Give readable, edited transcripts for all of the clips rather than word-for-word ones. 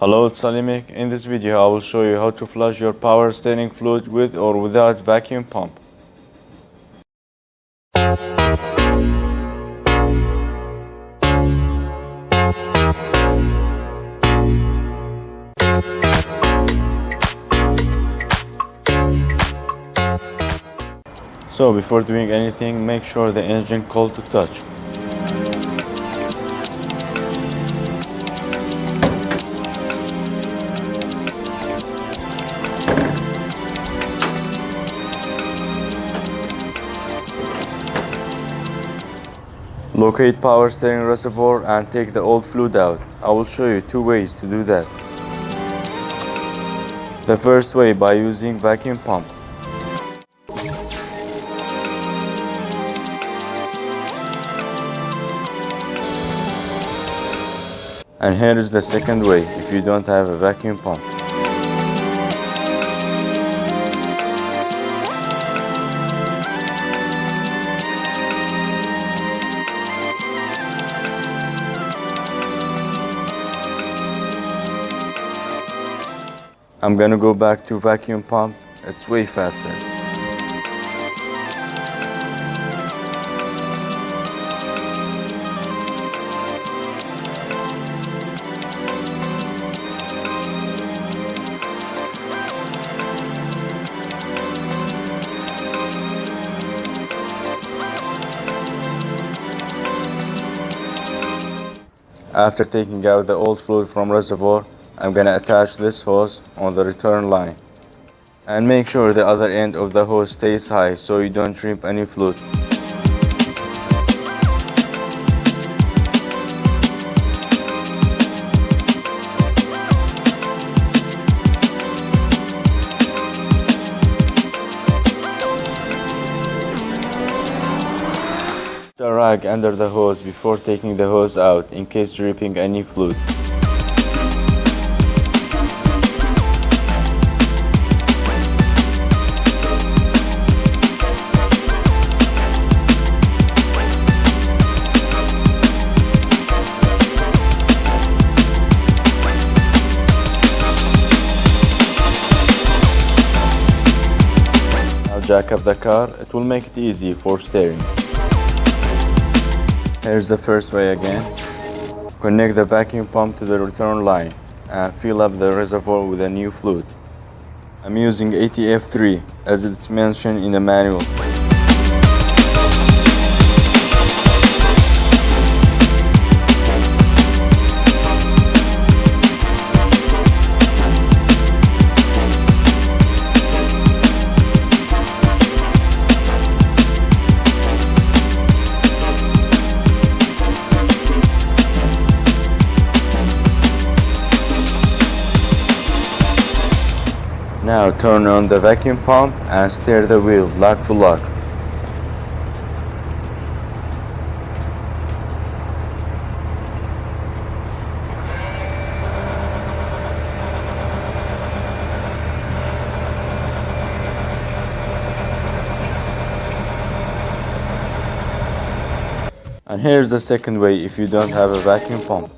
Hello, it's AliMECH. In this video I will show you how to flush your power steering fluid with or without vacuum pump. So before doing anything, make sure the engine cold to touch. Locate power steering reservoir and take the old fluid out. I will show you two ways to do that. The first way, by using vacuum pump. And here is the second way if you don't have a vacuum pump. I'm gonna go back to vacuum pump. It's way faster. After taking out the old fluid from reservoir, I'm gonna attach this hose on the return line. And make sure the other end of the hose stays high so you don't drip any fluid. Put a rag under the hose before taking the hose out in case dripping any fluid. Jack up the car, it will make it easy for steering. Here's the first way again. Connect the vacuum pump to the return line and fill up the reservoir with a new fluid. I'm using ATF3 as it's mentioned in the manual. Now turn on the vacuum pump and steer the wheel lock to lock. And here's the second way if you don't have a vacuum pump.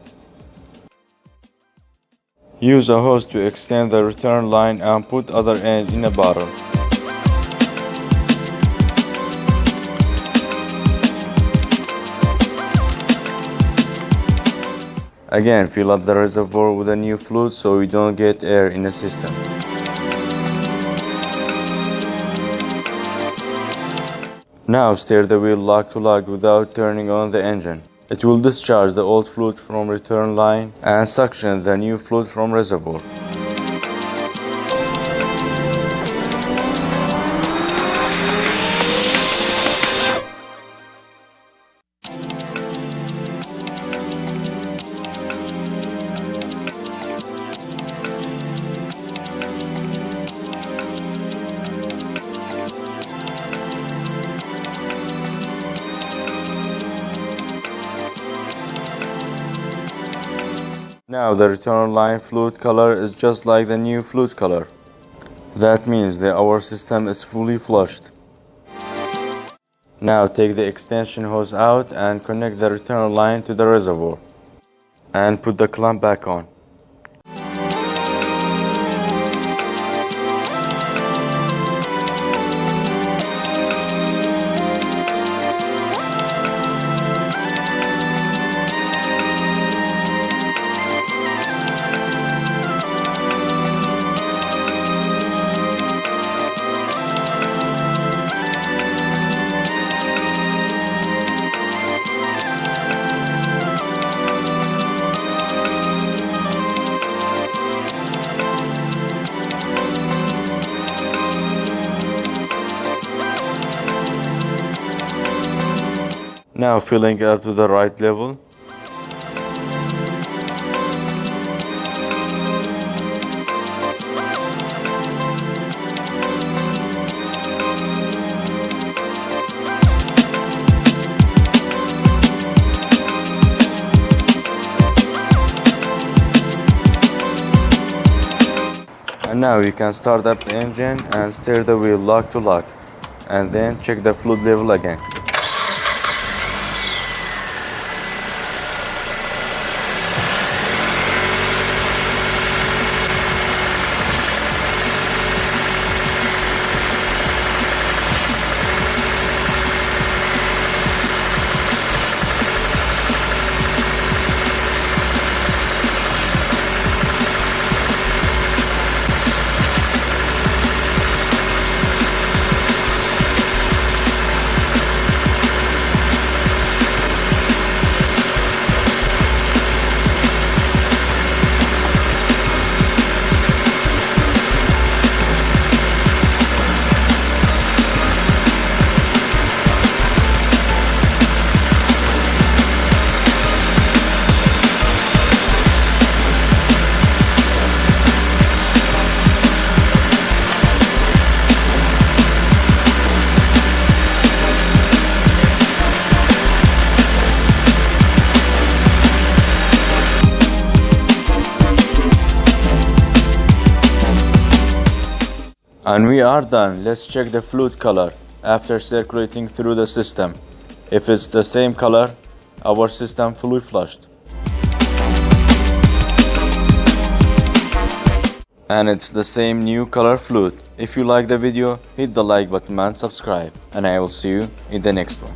Use a hose to extend the return line and put other end in a bottle. Again, fill up the reservoir with a new fluid so you don't get air in the system. Now steer the wheel lock to lock without turning on the engine. It will discharge the old fluid from return line and suction the new fluid from reservoir. Now the return line fluid color is just like the new fluid color. That means that our system is fully flushed. Now take the extension hose out and connect the return line to the reservoir. And put the clamp back on. Now filling up to the right level. And now you can start up the engine and steer the wheel lock to lock, and then check the fluid level again. And we are done. Let's check the fluid color after circulating through the system. If it's the same color, our system fully flushed. And it's the same new color fluid. If you like the video, hit the like button and subscribe. And I will see you in the next one.